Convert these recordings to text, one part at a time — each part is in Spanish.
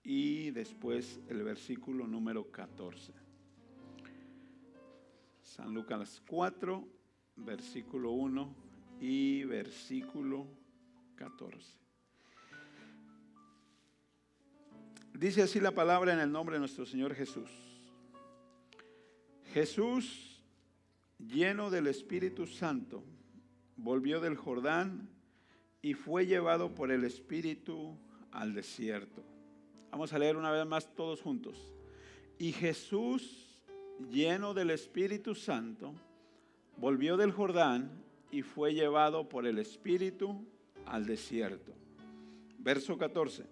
y después el versículo número 14. San Lucas 4, versículo 1 y versículo 14. Dice así la palabra en el nombre de nuestro Señor Jesús. Jesús, lleno del Espíritu Santo, volvió del Jordán y fue llevado por el Espíritu al desierto. Vamos a leer una vez más todos juntos. Y Jesús, lleno del Espíritu Santo, volvió del Jordán y fue llevado por el Espíritu al desierto. Verso 14.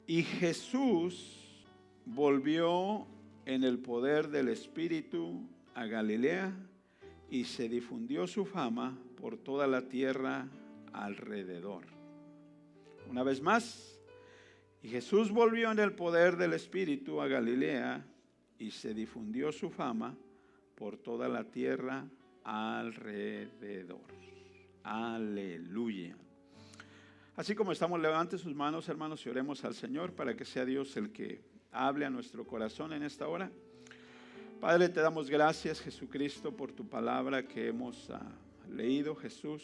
Y Jesús volvió en el poder del Espíritu a Galilea y se difundió su fama por toda la tierra alrededor. Una vez más, y Jesús volvió en el poder del Espíritu a Galilea y se difundió su fama por toda la tierra alrededor. Aleluya. Así como estamos, levante sus manos, hermanos, y oremos al Señor para que sea Dios el que hable a nuestro corazón en esta hora. Padre, te damos gracias, Jesucristo, por tu palabra que hemos leído, Jesús.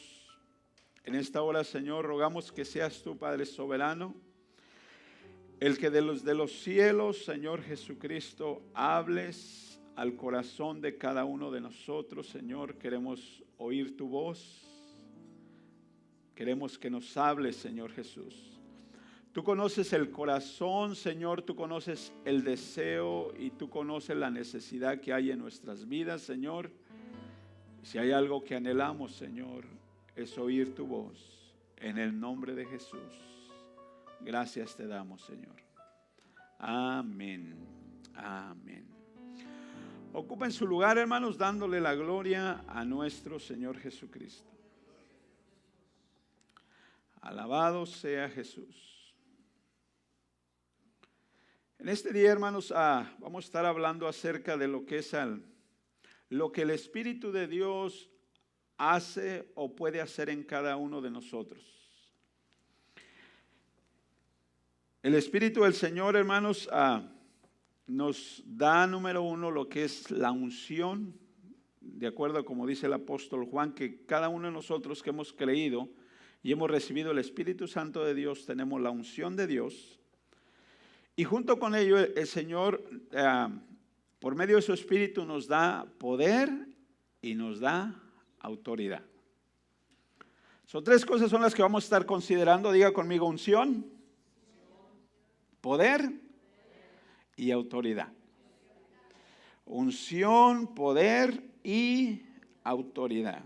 En esta hora, Señor, rogamos que seas tú, Padre soberano, el que de los cielos, Señor Jesucristo, hables al corazón de cada uno de nosotros, Señor. Queremos oír tu voz. Queremos que nos hables, Señor Jesús. Tú conoces el corazón, Señor, tú conoces el deseo y tú conoces la necesidad que hay en nuestras vidas, Señor. Si hay algo que anhelamos, Señor, es oír tu voz. En el nombre de Jesús. Gracias te damos, Señor. Amén. Amén. Ocupen su lugar, hermanos, dándole la gloria a nuestro Señor Jesucristo. Alabado sea Jesús. En este día, hermanos, vamos a estar hablando acerca de lo que es lo que el Espíritu de Dios hace o puede hacer en cada uno de nosotros. El Espíritu del Señor, hermanos, nos da, número uno, lo que es la unción, de acuerdo a como dice el apóstol Juan, que cada uno de nosotros que hemos creído y hemos recibido el Espíritu Santo de Dios, tenemos la unción de Dios. Y junto con ello el Señor, por medio de su Espíritu, nos da poder y nos da autoridad. Son tres cosas son las que vamos a estar considerando. Diga conmigo: unción, poder y autoridad. Unción, poder y autoridad.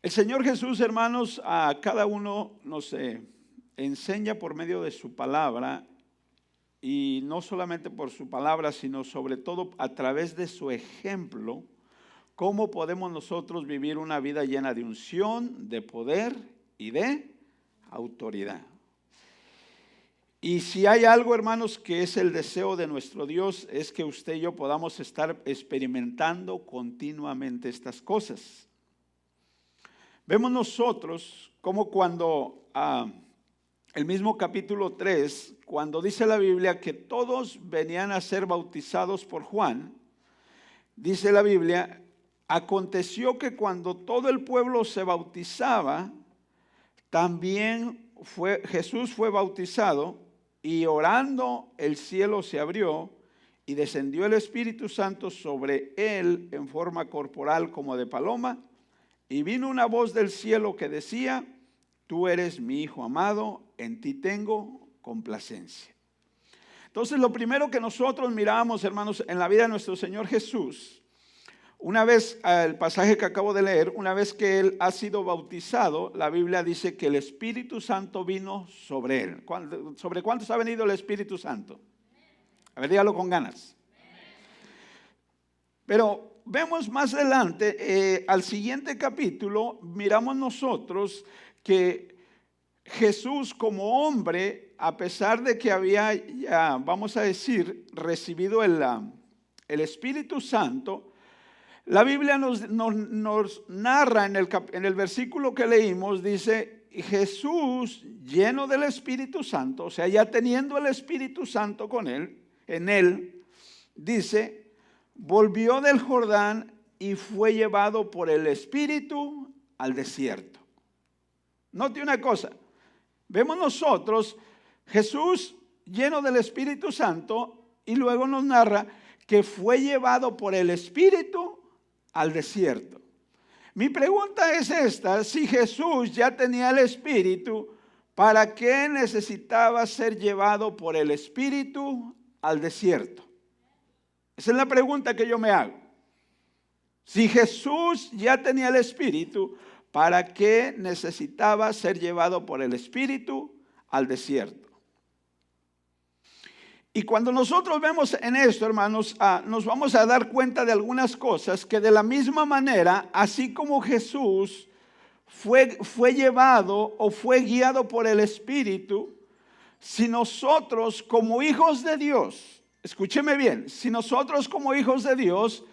El Señor Jesús, hermanos, a cada uno nos enseña por medio de su palabra, y no solamente por su palabra, sino sobre todo a través de su ejemplo, cómo podemos nosotros vivir una vida llena de unción, de poder y de autoridad. Y si hay algo, hermanos, que es el deseo de nuestro Dios, es que usted y yo podamos estar experimentando continuamente estas cosas. Vemos nosotros como cuando el mismo capítulo 3, cuando dice la Biblia que todos venían a ser bautizados por Juan, dice la Biblia: aconteció que cuando todo el pueblo se bautizaba, también Jesús fue bautizado, y orando el cielo se abrió y descendió el Espíritu Santo sobre él en forma corporal como de paloma. Y vino una voz del cielo que decía: tú eres mi Hijo amado, en ti tengo complacencia. Entonces, lo primero que nosotros miramos, hermanos, en la vida de nuestro Señor Jesús, una vez, el pasaje que acabo de leer, una vez que Él ha sido bautizado, la Biblia dice que el Espíritu Santo vino sobre Él. ¿Sobre cuántos ha venido el Espíritu Santo? A ver, dígalo con ganas. Pero vemos más adelante, al siguiente capítulo, miramos nosotros que Jesús como hombre, a pesar de que había, vamos a decir, recibido el Espíritu Santo, la Biblia nos narra en el versículo que leímos, dice: Jesús, lleno del Espíritu Santo, o sea, ya teniendo el Espíritu Santo con él, en él, dice, volvió del Jordán y fue llevado por el Espíritu al desierto. Note una cosa, vemos nosotros Jesús lleno del Espíritu Santo y luego nos narra que fue llevado por el Espíritu al desierto. Mi pregunta es esta: si Jesús ya tenía el Espíritu, ¿para qué necesitaba ser llevado por el Espíritu al desierto? Esa es la pregunta que yo me hago. Si Jesús ya tenía el Espíritu, ¿para qué necesitaba ser llevado por el Espíritu al desierto? Y cuando nosotros vemos en esto, hermanos, nos vamos a dar cuenta de algunas cosas que de la misma manera, así como Jesús fue llevado o fue guiado por el Espíritu, si nosotros como hijos de Dios, escúcheme bien, si nosotros como hijos de Dios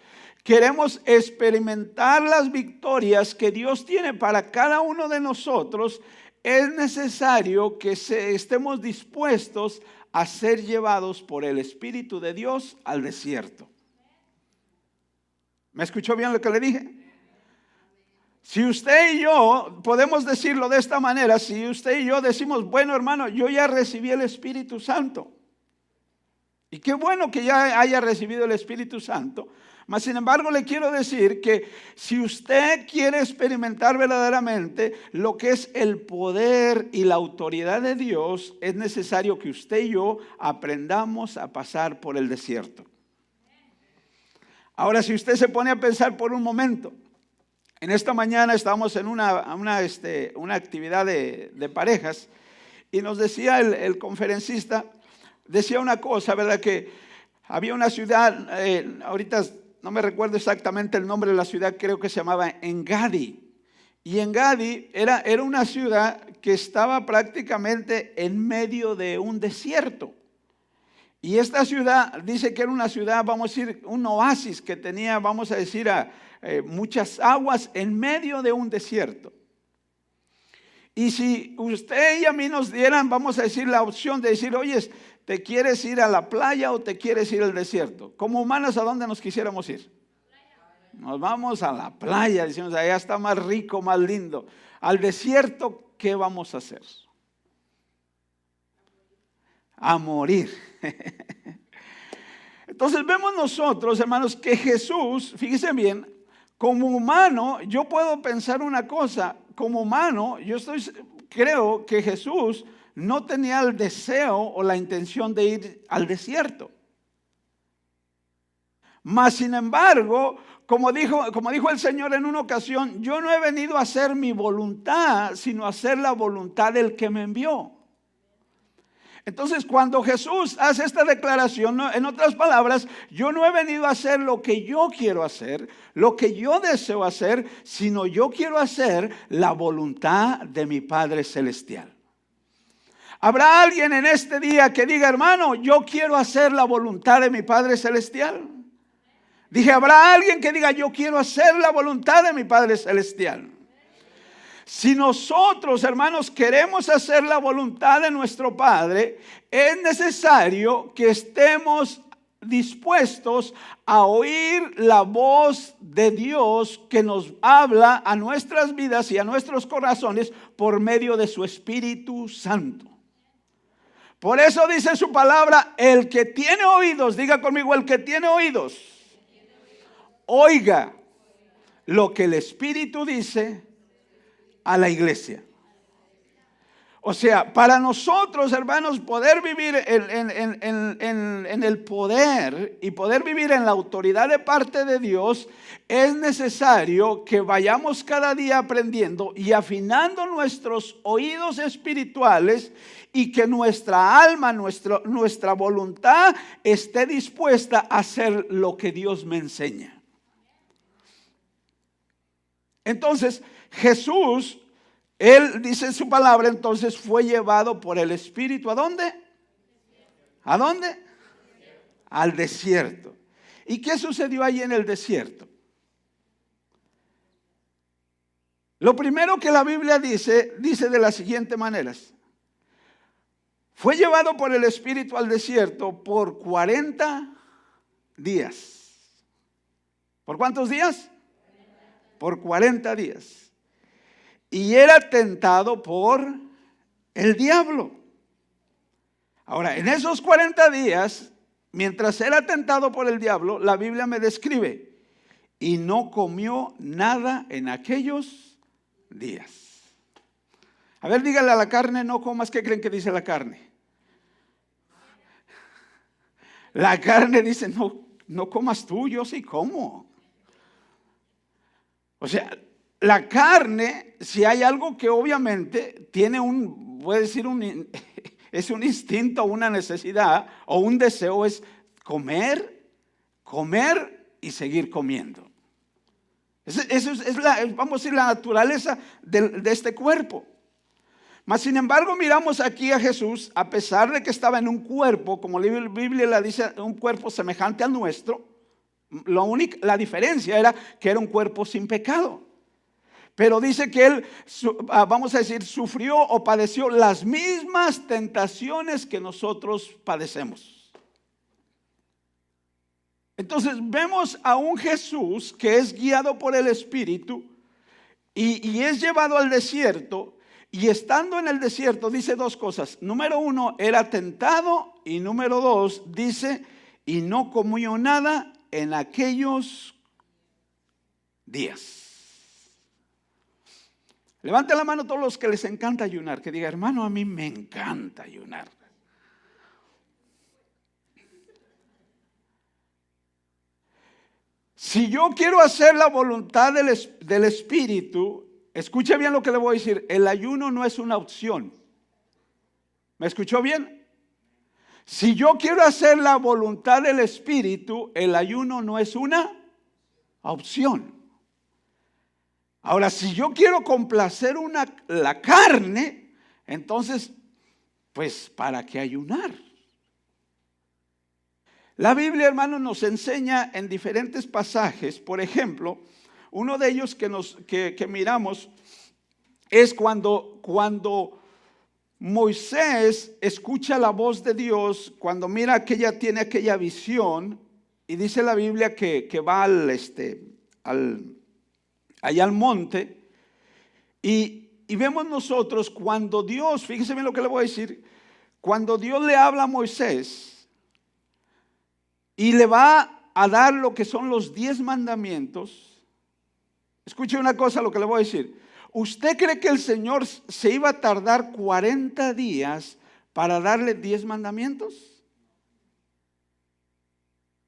queremos experimentar las victorias que Dios tiene para cada uno de nosotros, es necesario que estemos dispuestos a ser llevados por el Espíritu de Dios al desierto. ¿Me escuchó bien lo que le dije? Si usted y yo, podemos decirlo de esta manera, si usted y yo decimos, bueno hermano, yo ya recibí el Espíritu Santo. Y qué bueno que ya haya recibido el Espíritu Santo. Mas sin embargo le quiero decir que si usted quiere experimentar verdaderamente lo que es el poder y la autoridad de Dios, es necesario que usted y yo aprendamos a pasar por el desierto. Ahora, si usted se pone a pensar por un momento, en esta mañana estábamos en una actividad de parejas y nos decía el conferencista, decía una cosa, ¿verdad? Que había una ciudad, ahorita no me recuerdo exactamente el nombre de la ciudad, creo que se llamaba Engadi. Y Engadi era una ciudad que estaba prácticamente en medio de un desierto. Y esta ciudad dice que era una ciudad, vamos a decir, un oasis que tenía, vamos a decir, muchas aguas en medio de un desierto. Y si usted y a mí nos dieran, vamos a decir, la opción de decir, oye, ¿te quieres ir a la playa o te quieres ir al desierto? Como humanos, ¿a dónde nos quisiéramos ir? Nos vamos a la playa, decimos, allá está más rico, más lindo. Al desierto, ¿qué vamos a hacer? A morir. Entonces vemos nosotros, hermanos, que Jesús, fíjense bien, como humano, yo puedo pensar una cosa, como humano, creo que Jesús no tenía el deseo o la intención de ir al desierto. Mas sin embargo, como dijo el Señor en una ocasión, yo no he venido a hacer mi voluntad, sino a hacer la voluntad del que me envió. Entonces, cuando Jesús hace esta declaración, en otras palabras, yo no he venido a hacer lo que yo quiero hacer, lo que yo deseo hacer, sino yo quiero hacer la voluntad de mi Padre Celestial. ¿Habrá alguien en este día que diga, hermano, yo quiero hacer la voluntad de mi Padre Celestial? Dije, ¿habrá alguien que diga, yo quiero hacer la voluntad de mi Padre Celestial? Si nosotros, hermanos, queremos hacer la voluntad de nuestro Padre, es necesario que estemos dispuestos a oír la voz de Dios que nos habla a nuestras vidas y a nuestros corazones por medio de su Espíritu Santo. Por eso dice su palabra, el que tiene oídos, diga conmigo, el que tiene oídos, oiga lo que el Espíritu dice a la iglesia. O sea, para nosotros, hermanos, poder vivir en el poder y poder vivir en la autoridad de parte de Dios, es necesario que vayamos cada día aprendiendo y afinando nuestros oídos espirituales y que nuestra alma, nuestra voluntad esté dispuesta a hacer lo que Dios me enseña. Entonces, Jesús, Él dice en su palabra, entonces fue llevado por el Espíritu. ¿A dónde? ¿A dónde? Al desierto. ¿Y qué sucedió allí en el desierto? Lo primero que la Biblia dice de las siguientes maneras. Fue llevado por el Espíritu al desierto por 40 días. ¿Por cuántos días? Por 40 días. Y era tentado por el diablo. Ahora, en esos 40 días, mientras era tentado por el diablo, la Biblia me describe, y no comió nada en aquellos días. A ver, dígale a la carne, no comas. ¿Qué creen que dice la carne? La carne dice, no comas tú, yo sí como. O sea, la carne, si hay algo que obviamente tiene es un instinto, una necesidad o un deseo, es comer y seguir comiendo. Eso es vamos a decir, la naturaleza de este cuerpo. Mas sin embargo miramos aquí a Jesús, a pesar de que estaba en un cuerpo, como la Biblia le dice, un cuerpo semejante al nuestro. La diferencia era que era un cuerpo sin pecado. Pero dice que él, vamos a decir, sufrió o padeció las mismas tentaciones que nosotros padecemos. Entonces vemos a un Jesús que es guiado por el Espíritu y es llevado al desierto. Y estando en el desierto dice dos cosas. Número uno, era tentado. Y número dos, dice, y no comió nada en aquellos días. Levanten la mano todos los que les encanta ayunar. Que diga, hermano, a mí me encanta ayunar. Si yo quiero hacer la voluntad del Espíritu, escuche bien lo que le voy a decir. El ayuno no es una opción. ¿Me escuchó bien? Si yo quiero hacer la voluntad del Espíritu, el ayuno no es una opción. Ahora, si yo quiero complacer la carne, entonces, pues, ¿para qué ayunar? La Biblia, hermanos, nos enseña en diferentes pasajes. Por ejemplo, uno de ellos que miramos es cuando Moisés escucha la voz de Dios, cuando mira que ella tiene aquella visión, y dice la Biblia que va allá al monte, y vemos nosotros cuando Dios, fíjese bien lo que le voy a decir, cuando Dios le habla a Moisés y le va a dar lo que son los 10 mandamientos. Escuche una cosa lo que le voy a decir. ¿Usted cree que el Señor se iba a tardar 40 días para darle 10 mandamientos?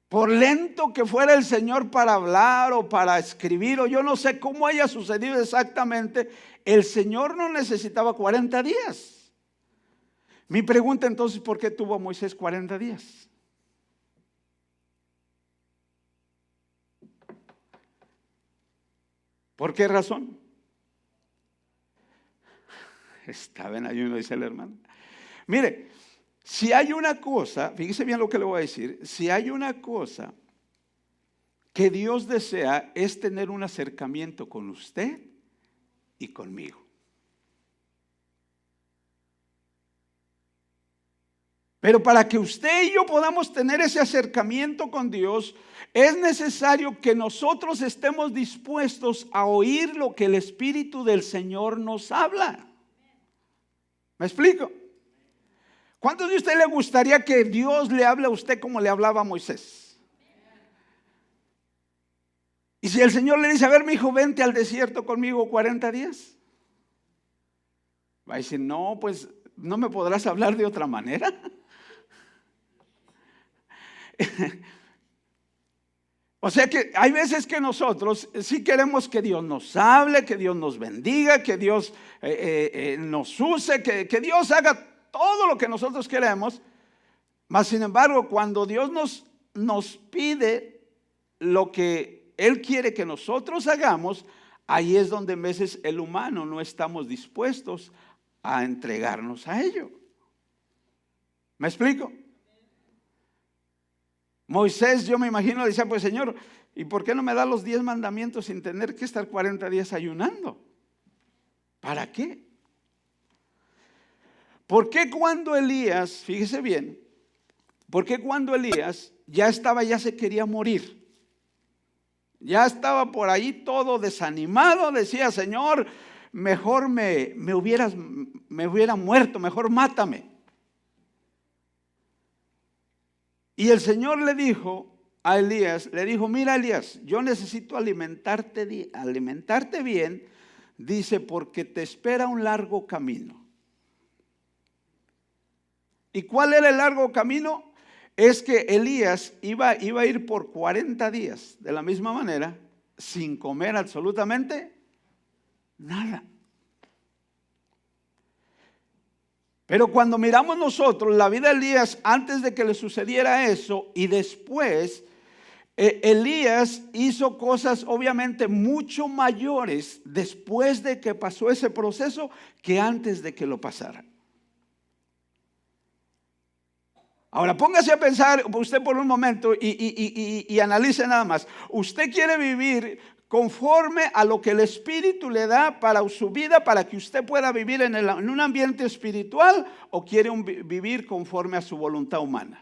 Por lento que fuera el Señor para hablar o para escribir, o yo no sé cómo haya sucedido exactamente, el Señor no necesitaba 40 días. Mi pregunta entonces, ¿por qué tuvo Moisés 40 días? ¿Por qué razón? Estaba en ayuno, dice el hermano. Mire, si hay una cosa, fíjese bien lo que le voy a decir, si hay una cosa que Dios desea es tener un acercamiento con usted y conmigo. Pero para que usted y yo podamos tener ese acercamiento con Dios, es necesario que nosotros estemos dispuestos a oír lo que el Espíritu del Señor nos habla. ¿Me explico? ¿Cuántos de ustedes le gustaría que Dios le hable a usted como le hablaba a Moisés? Y si el Señor le dice, a ver, mi hijo, vente al desierto conmigo 40 días. Va a decir, no, pues no me podrás hablar de otra manera. O sea que hay veces que nosotros sí queremos que Dios nos hable, que Dios nos bendiga, que Dios nos use, que Dios haga todo lo que nosotros queremos. Mas sin embargo, cuando Dios nos pide lo que Él quiere que nosotros hagamos, ahí es donde a veces el humano no estamos dispuestos a entregarnos a ello. ¿Me explico? Moisés, yo me imagino, le decía, pues Señor, ¿y por qué no me da los 10 mandamientos sin tener que estar 40 días ayunando? ¿Para qué? ¿Por qué cuando Elías, fíjese bien, por qué cuando Elías ya se quería morir? Ya estaba por ahí todo desanimado, decía, Señor, mejor me hubiera muerto, mejor mátame. Y el Señor le dijo a Elías, mira Elías, yo necesito alimentarte bien, dice, porque te espera un largo camino. ¿Y cuál era el largo camino? Es que Elías iba a ir por 40 días, de la misma manera, sin comer absolutamente nada. Pero cuando miramos nosotros la vida de Elías antes de que le sucediera eso y después, Elías hizo cosas obviamente mucho mayores después de que pasó ese proceso que antes de que lo pasara. Ahora póngase a pensar usted por un momento y analice nada más. ¿Usted quiere vivir conforme a lo que el Espíritu le da para su vida, para que usted pueda vivir en un ambiente espiritual, o quiere vivir conforme a su voluntad humana?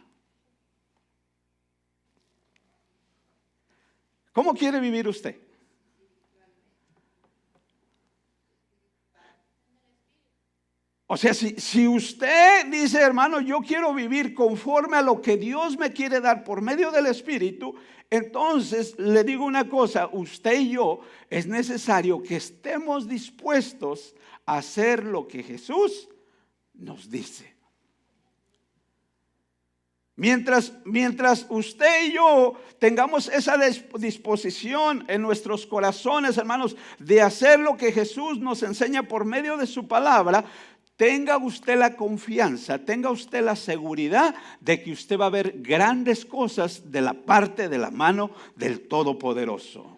¿Cómo quiere vivir usted? O sea, si usted dice, hermano, yo quiero vivir conforme a lo que Dios me quiere dar por medio del Espíritu, entonces le digo una cosa, usted y yo es necesario que estemos dispuestos a hacer lo que Jesús nos dice. Mientras usted y yo tengamos esa disposición en nuestros corazones, hermanos, de hacer lo que Jesús nos enseña por medio de su palabra, tenga usted la confianza, tenga usted la seguridad de que usted va a ver grandes cosas de la parte de la mano del Todopoderoso.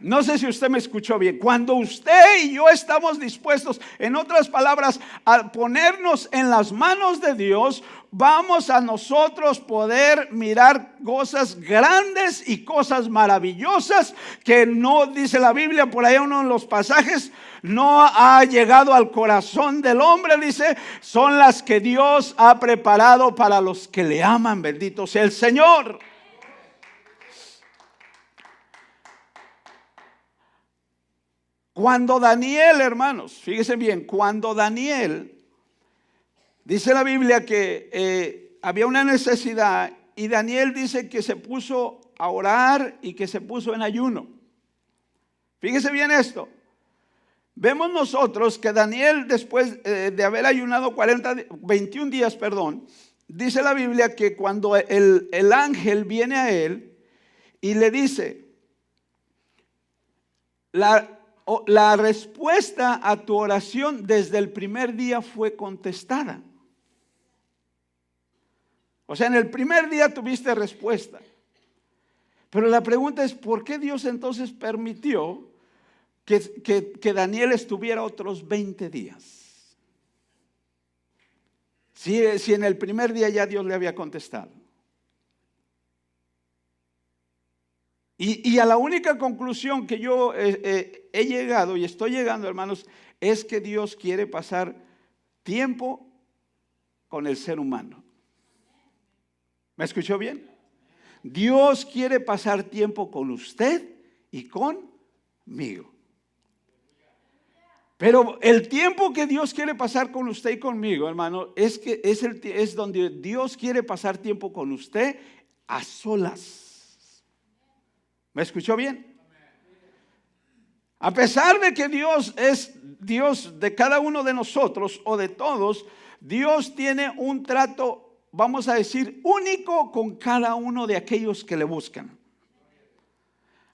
No sé si usted me escuchó bien. Cuando usted y yo estamos dispuestos, en otras palabras, a ponernos en las manos de Dios, vamos a nosotros poder mirar cosas grandes y cosas maravillosas que no, dice la Biblia por ahí uno de los pasajes, no ha llegado al corazón del hombre, dice, son las que Dios ha preparado para los que le aman. Bendito sea el Señor. Cuando Daniel, hermanos, fíjense bien, cuando Daniel, dice la Biblia que había una necesidad y Daniel dice que se puso a orar y que se puso en ayuno. Fíjense bien esto. Vemos nosotros que Daniel, después de haber ayunado 21 días, dice la Biblia que cuando el ángel viene a él y le dice, la respuesta a tu oración desde el primer día fue contestada. O sea, en el primer día tuviste respuesta. Pero la pregunta es, ¿por qué Dios entonces permitió que Daniel estuviera otros 20 días? Si en el primer día ya Dios le había contestado. Y a la única conclusión que yo he llegado y estoy llegando, hermanos, es que Dios quiere pasar tiempo con el ser humano. ¿Me escuchó bien? Dios quiere pasar tiempo con usted y conmigo. Pero el tiempo que Dios quiere pasar con usted y conmigo, hermano, es donde Dios quiere pasar tiempo con usted a solas. ¿Me escuchó bien? A pesar de que Dios es Dios de cada uno de nosotros o de todos, Dios tiene un trato, vamos a decir, único con cada uno de aquellos que le buscan.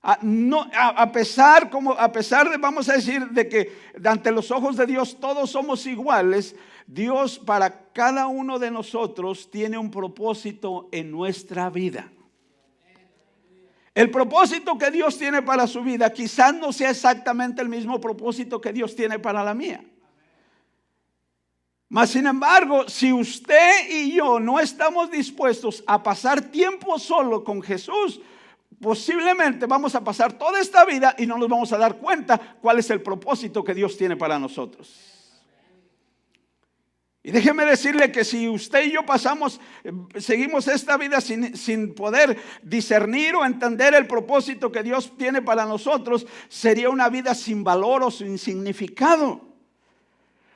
A pesar de, vamos a decir, de que ante los ojos de Dios todos somos iguales, Dios para cada uno de nosotros tiene un propósito en nuestra vida. El propósito que Dios tiene para su vida quizás no sea exactamente el mismo propósito que Dios tiene para la mía. Mas sin embargo, si usted y yo no estamos dispuestos a pasar tiempo solo con Jesús, posiblemente vamos a pasar toda esta vida y no nos vamos a dar cuenta cuál es el propósito que Dios tiene para nosotros. Y déjeme decirle que si usted y yo seguimos esta vida sin poder discernir o entender el propósito que Dios tiene para nosotros, sería una vida sin valor o sin significado.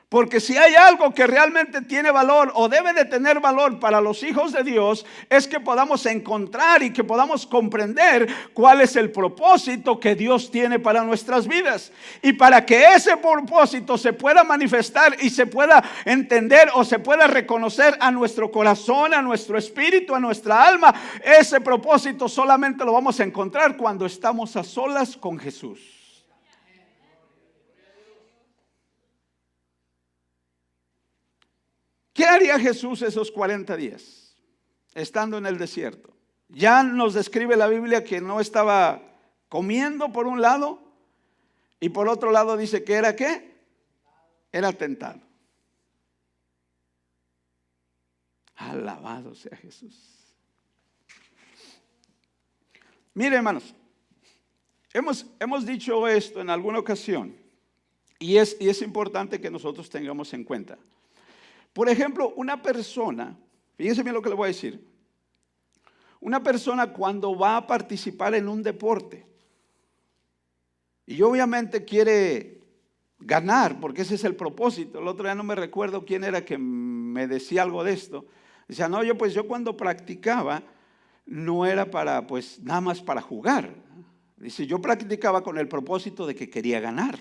Porque si hay algo que realmente tiene valor o debe de tener valor para los hijos de Dios, es que podamos encontrar y que podamos comprender cuál es el propósito que Dios tiene para nuestras vidas. Y para que ese propósito se pueda manifestar y se pueda entender o se pueda reconocer a nuestro corazón, a nuestro espíritu, a nuestra alma, ese propósito solamente lo vamos a encontrar cuando estamos a solas con Jesús. ¿Qué haría Jesús esos 40 días estando en el desierto? Ya nos describe la Biblia que no estaba comiendo por un lado y por otro lado dice que era ¿qué? Era tentado. Alabado sea Jesús. Mire, hermanos, hemos dicho esto en alguna ocasión y es importante que nosotros tengamos en cuenta. Por ejemplo, una persona, fíjense bien lo que le voy a decir. Una persona cuando va a participar en un deporte y obviamente quiere ganar, porque ese es el propósito. El otro día no me recuerdo quién era que me decía algo de esto. Decía, no, yo cuando practicaba no era para, pues nada más para jugar. Dice, yo practicaba con el propósito de que quería ganar.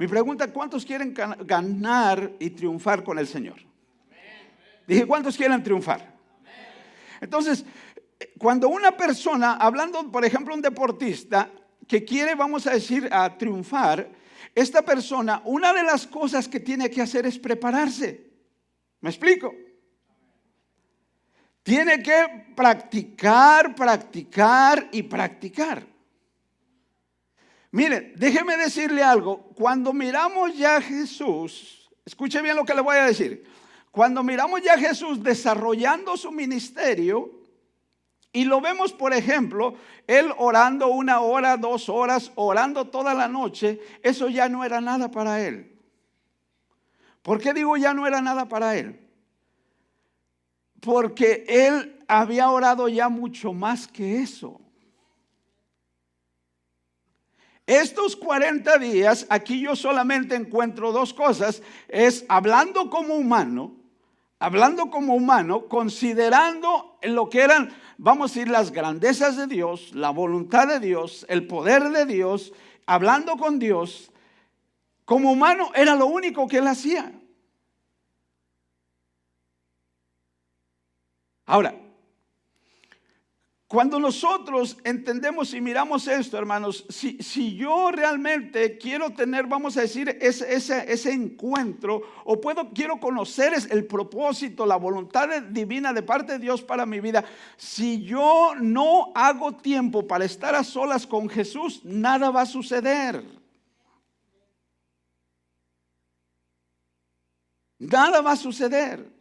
Mi pregunta, ¿cuántos quieren ganar y triunfar con el Señor? Dije, ¿cuántos quieren triunfar? Entonces, cuando una persona, hablando por ejemplo un deportista que quiere, vamos a decir, a triunfar, esta persona, una de las cosas que tiene que hacer es prepararse. ¿Me explico? Tiene que practicar, practicar y practicar. Miren, déjeme decirle algo. Cuando miramos ya a Jesús, escuche bien lo que le voy a decir. Cuando miramos ya a Jesús desarrollando su ministerio y lo vemos, por ejemplo, él orando 1 hora, 2 horas, orando toda la noche, eso ya no era nada para él. ¿Por qué digo ya no era nada para él? Porque él había orado ya mucho más que eso. Estos 40 días, aquí yo solamente encuentro 2 cosas. Es hablando como humano, considerando lo que eran, vamos a decir, las grandezas de Dios, la voluntad de Dios, el poder de Dios, hablando con Dios. Como humano era lo único que él hacía. Ahora, cuando nosotros entendemos y miramos esto, hermanos, si yo realmente quiero tener, vamos a decir, ese encuentro, o quiero conocer el propósito, la voluntad divina de parte de Dios para mi vida, si yo no hago tiempo para estar a solas con Jesús, nada va a suceder. Nada va a suceder.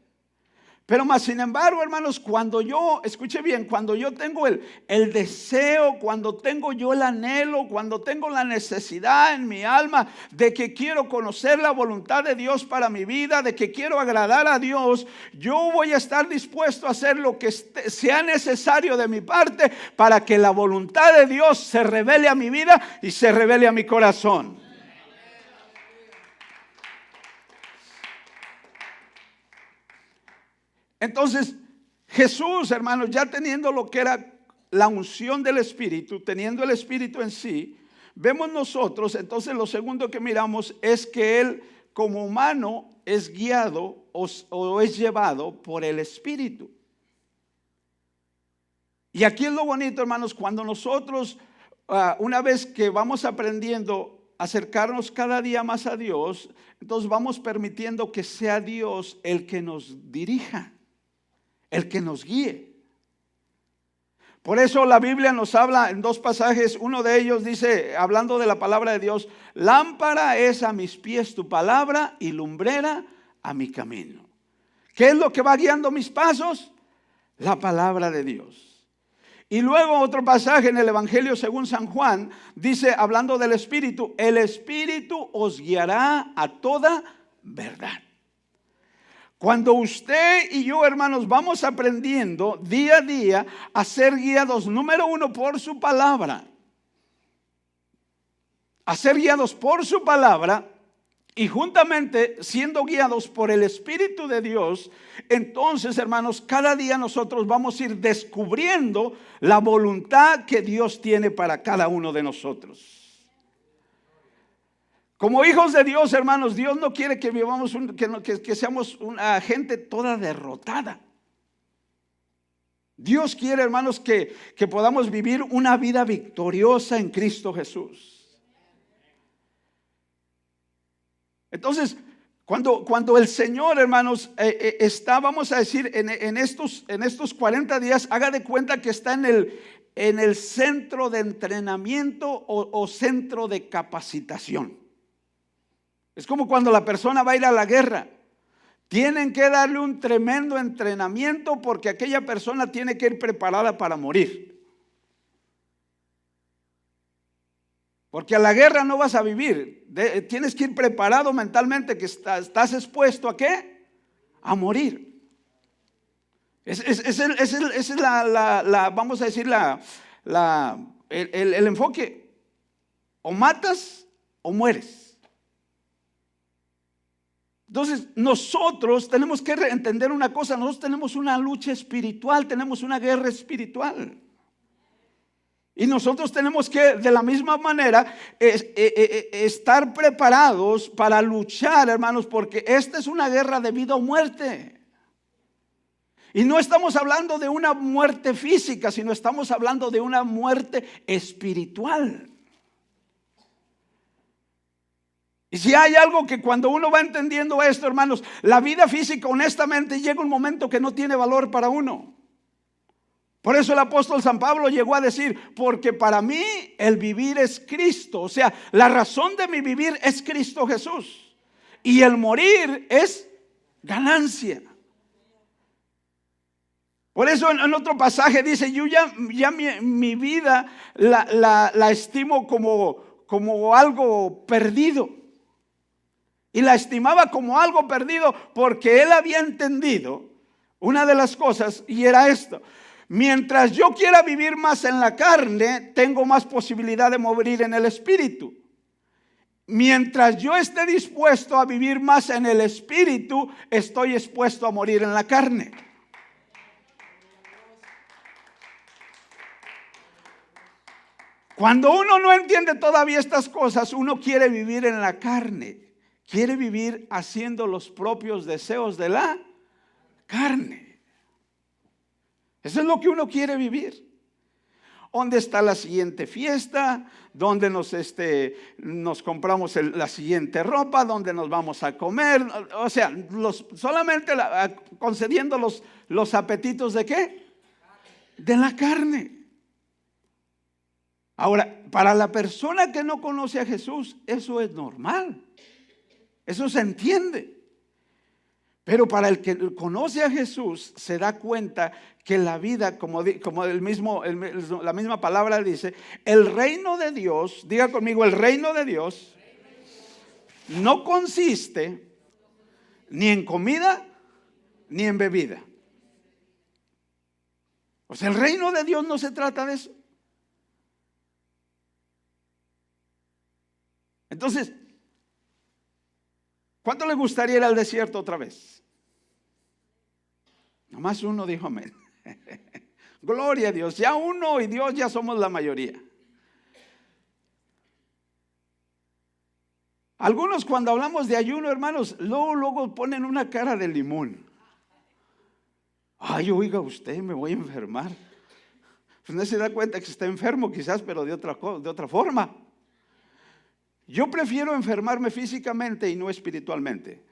Pero más sin embargo, hermanos, cuando yo, escuche bien, cuando yo tengo el deseo, cuando tengo yo el anhelo, cuando tengo la necesidad en mi alma de que quiero conocer la voluntad de Dios para mi vida, de que quiero agradar a Dios, yo voy a estar dispuesto a hacer lo que sea necesario de mi parte para que la voluntad de Dios se revele a mi vida y se revele a mi corazón. Entonces, Jesús, hermanos, ya teniendo lo que era la unción del Espíritu, teniendo el Espíritu en sí, vemos nosotros, entonces lo segundo que miramos es que Él como humano es guiado o es llevado por el Espíritu. Y aquí es lo bonito, hermanos, cuando nosotros, una vez que vamos aprendiendo a acercarnos cada día más a Dios, entonces vamos permitiendo que sea Dios el que nos dirija, el que nos guíe. Por eso la Biblia nos habla en 2 pasajes. Uno de ellos dice, hablando de la palabra de Dios: lámpara es a mis pies tu palabra y lumbrera a mi camino. ¿Qué es lo que va guiando mis pasos? La palabra de Dios. Y luego otro pasaje en el Evangelio según San Juan, dice, hablando del Espíritu, el Espíritu os guiará a toda verdad. Cuando usted y yo, hermanos, vamos aprendiendo día a día a ser guiados, número uno, por su palabra. A ser guiados por su palabra y juntamente siendo guiados por el Espíritu de Dios, entonces, hermanos, cada día nosotros vamos a ir descubriendo la voluntad que Dios tiene para cada uno de nosotros. Como hijos de Dios, hermanos, Dios no quiere que vivamos que seamos una gente toda derrotada. Dios quiere, hermanos, que podamos vivir una vida victoriosa en Cristo Jesús. Entonces, cuando el Señor, hermanos, está, vamos a decir, en estos 40 días, haga de cuenta que está en el centro de entrenamiento o centro de capacitación. Es como cuando la persona va a ir a la guerra. Tienen que darle un tremendo entrenamiento porque aquella persona tiene que ir preparada para morir. Porque a la guerra no vas a vivir. Tienes que ir preparado mentalmente, que estás expuesto ¿a qué? A morir. Esa es la vamos a decir, el enfoque. O matas o mueres. Entonces nosotros tenemos que entender una cosa, nosotros tenemos una lucha espiritual, tenemos una guerra espiritual. Y nosotros tenemos que de la misma manera estar preparados para luchar, hermanos, porque esta es una guerra de vida o muerte. Y no estamos hablando de una muerte física, sino estamos hablando de una muerte espiritual. Y si hay algo que cuando uno va entendiendo esto, hermanos, la vida física honestamente llega un momento que no tiene valor para uno. Por eso el apóstol San Pablo llegó a decir, porque para mí el vivir es Cristo. O sea, la razón de mi vivir es Cristo Jesús. Y el morir es ganancia. Por eso en otro pasaje dice, yo ya mi vida la estimo como algo perdido. Y la estimaba como algo perdido porque él había entendido una de las cosas y era esto. Mientras yo quiera vivir más en la carne, tengo más posibilidad de morir en el espíritu. Mientras yo esté dispuesto a vivir más en el espíritu, estoy expuesto a morir en la carne. Cuando uno no entiende todavía estas cosas, uno quiere vivir en la carne. Quiere vivir haciendo los propios deseos de la carne. Eso es lo que uno quiere vivir. ¿Dónde está la siguiente fiesta? ¿Dónde nos compramos la siguiente ropa? ¿Dónde nos vamos a comer? O sea, solamente concediendo los apetitos ¿de qué? De la carne. Ahora, para la persona que no conoce a Jesús, eso es normal. Eso se entiende. Pero para el que conoce a Jesús se da cuenta que la vida, como la misma palabra dice, el reino de Dios, diga conmigo, el reino de Dios no consiste ni en comida ni en bebida. O sea, el reino de Dios no se trata de eso. Entonces, ¿cuánto le gustaría ir al desierto otra vez? Nomás uno dijo amén. Gloria a Dios. Ya uno y Dios ya somos la mayoría. Algunos cuando hablamos de ayuno, hermanos, luego ponen una cara de limón. Ay, oiga usted, me voy a enfermar. Pues no se da cuenta que está enfermo quizás, pero de otra forma. Yo prefiero enfermarme físicamente y no espiritualmente.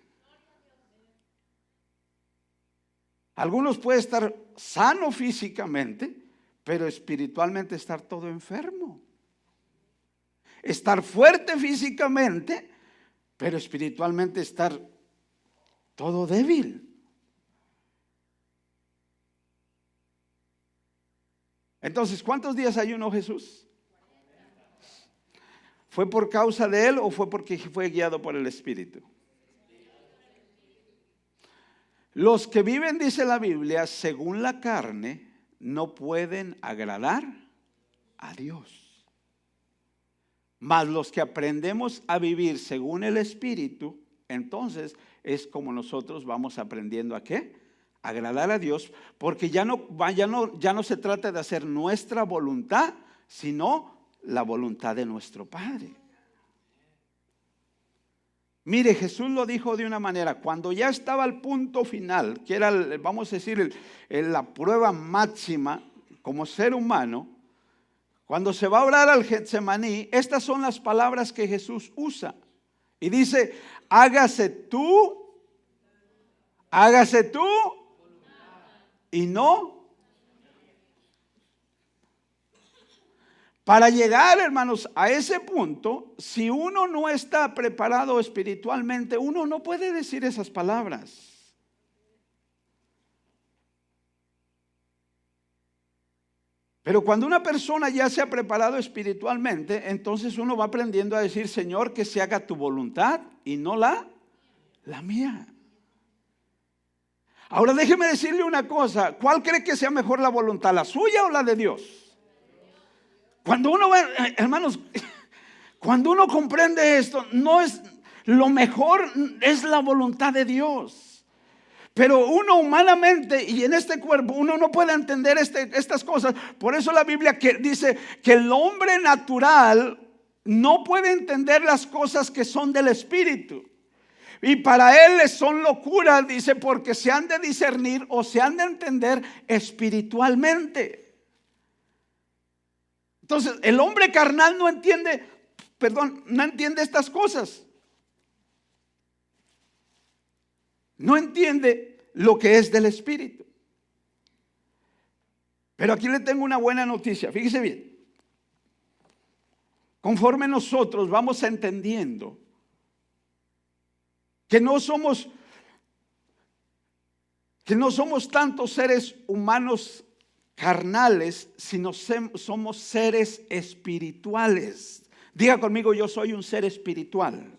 Algunos pueden estar sano físicamente, pero espiritualmente estar todo enfermo. Estar fuerte físicamente, pero espiritualmente estar todo débil. Entonces, ¿cuántos días ayunó Jesús? ¿Fue por causa de él o fue porque fue guiado por el Espíritu? Los que viven, dice la Biblia, según la carne, no pueden agradar a Dios. Mas los que aprendemos a vivir según el Espíritu, entonces es como nosotros vamos aprendiendo a ¿qué? Agradar a Dios, porque ya no se trata de hacer nuestra voluntad, sino la voluntad de nuestro Padre. Mire, Jesús lo dijo de una manera, cuando ya estaba al punto final, que era, vamos a decir, la prueba máxima como ser humano, cuando se va a orar al Getsemaní, estas son las palabras que Jesús usa. Y dice, hágase tú y no. Para llegar, hermanos, a ese punto, si uno no está preparado espiritualmente, uno no puede decir esas palabras. Pero cuando una persona ya se ha preparado espiritualmente, entonces uno va aprendiendo a decir, Señor, que se haga tu voluntad y no la mía. Ahora déjeme decirle una cosa, ¿cuál cree que sea mejor la voluntad, la suya o la de Dios? Cuando uno ve, hermanos, cuando uno comprende esto, no es lo mejor, es la voluntad de Dios. Pero uno humanamente y en este cuerpo, uno no puede entender estas cosas. Por eso la Biblia dice que el hombre natural no puede entender las cosas que son del Espíritu. Y para él son locura, dice, porque se han de discernir o se han de entender espiritualmente. Entonces, el hombre carnal no entiende estas cosas. No entiende lo que es del Espíritu. Pero aquí le tengo una buena noticia. Fíjese bien. Conforme nosotros vamos entendiendo que no somos tantos seres humanos carnales, sino somos seres espirituales. Diga conmigo, yo soy un ser espiritual.